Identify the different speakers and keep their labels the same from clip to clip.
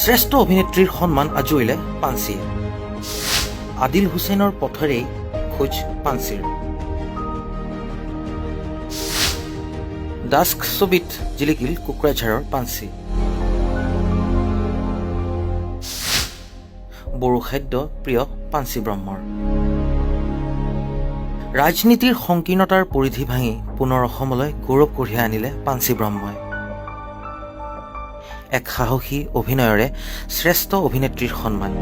Speaker 1: শ্ৰেষ্ঠ অভিনেত্ৰীৰ সন্মান আজুৰিলে পাঞ্চিয়ে। আদিল হুছেইনৰ পথৰেই খোজ পাঞ্চিৰ। ডাস্ক ছবিত জিলিকিল কোকৰাঝাৰৰ পাঞ্চি। বড়ো খাদ্য প্ৰিয় পাঞ্চি ব্ৰহ্মৰ। ৰাজনীতিৰ সংকীৰ্ণতাৰ পৰিধি ভাঙি পুনৰ অসমলৈ গৌৰৱ কঢ়িয়াই আনিলে পাঞ্চি ব্ৰহ্মই। এক সাহসী অভিনয়ৰে শ্ৰেষ্ঠ অভিনেত্ৰীৰ সন্মান।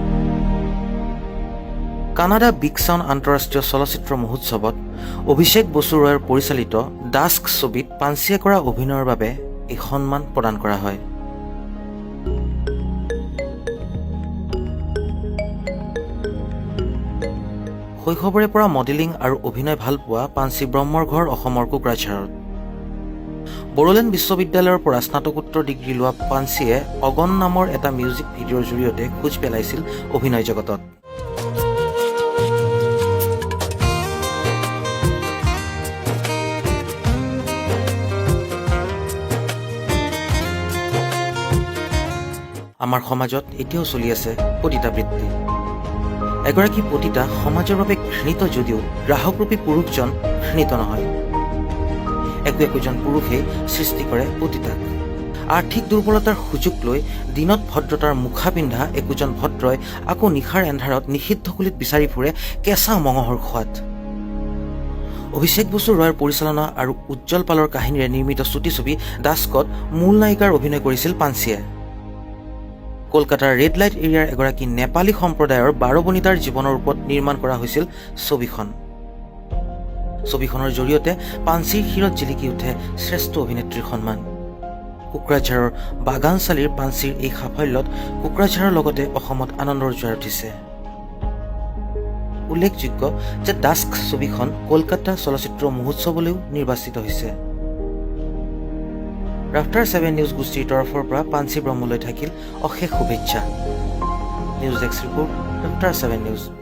Speaker 1: কানাডা বিগ ছাউণ্ড আন্তঃৰাষ্ট্ৰীয় চলচ্চিত্ৰ মহোৎসৱত অভিষেক বসু ৰয়ৰ পৰিচালিত ডাস্ক ছবিত পাঞ্চিয়ে কৰা অভিনয়ৰ বাবে এই সন্মান প্ৰদান কৰা হয়। শৈশৱৰে পৰা মডেলিং আৰু অভিনয় ভাল পোৱা পাঞ্চি ব্ৰহ্মৰ ঘৰ অসমৰ কোকৰাঝাৰত। বড়োলেণ্ড বিশ্ববিদ্যালয়ৰ পৰা স্নাতকোত্তৰ ডিগ্ৰী লোৱা পাঞ্চিয়ে অগন নামৰ এটা মিউজিক ভিডিঅ'ৰ জৰিয়তে খোজ পেলাইছিল অভিনয় জগতত। আমাৰ সমাজত এতিয়াও চলি আছে পতিতাবৃত্তি। এগৰাকী পতিতা সমাজৰ বাবে ঘৃণিত যদিও গ্ৰাহকৰূপী পুৰুষজন ঘৃণিত নহয়। একোজন পুৰুষেই সৃষ্টি কৰে পতিতাক। আৰ্থিক দুৰ্বলতাৰ সুযোগ লৈ দিনত ভদ্ৰতাৰ মুখা পিন্ধা একোজন ভদ্ৰই আকৌ নিশাৰ এন্ধাৰত নিষিদ্ধ কুলিত বিচাৰি ফুৰে কেঁচা মঙহৰ সোৱাদ। অভিষেক বসু ৰয়ৰ পৰিচালনা আৰু উজ্জ্বল পালৰ কাহিনীৰে নিৰ্মিত চুটি ছবি ডাস্কত মূল নায়িকাৰ অভিনয় কৰিছিল পাঞ্চিয়ে। কলকাতাৰ ৰেড লাইট এৰিয়াৰ এগৰাকী নেপালী সম্প্ৰদায়ৰ 12 বনিতাৰ জীৱনৰ ওপৰত নিৰ্মাণ কৰা হৈছিল ছবিখন। ছবিখনৰ জৰিয়তে পাঞ্চিৰ শিৰত জিলিকি উঠে শ্ৰেষ্ঠ অভিনেত্ৰীৰ সন্মান। কোকৰাঝাৰৰ বাগানচালীৰ পাঞ্চিৰ এই সাফল্যত কোকৰাঝাৰৰ লগতে অসমত আনন্দৰ জোৱাৰ উঠিছে। উল্লেখযোগ্য যে ডাস্ক ছবিখন কলকাতা চলচ্চিত্ৰ মহোৎসৱলৈও নিৰ্বাচিত হৈছে। ৰাফটাৰ 7 নিউজ গোষ্ঠীৰ তৰফৰ পৰা পাঞ্চি ব্ৰহ্মলৈ থাকিল অশেষ শুভেচ্ছা। News desk report, rafter 7 news.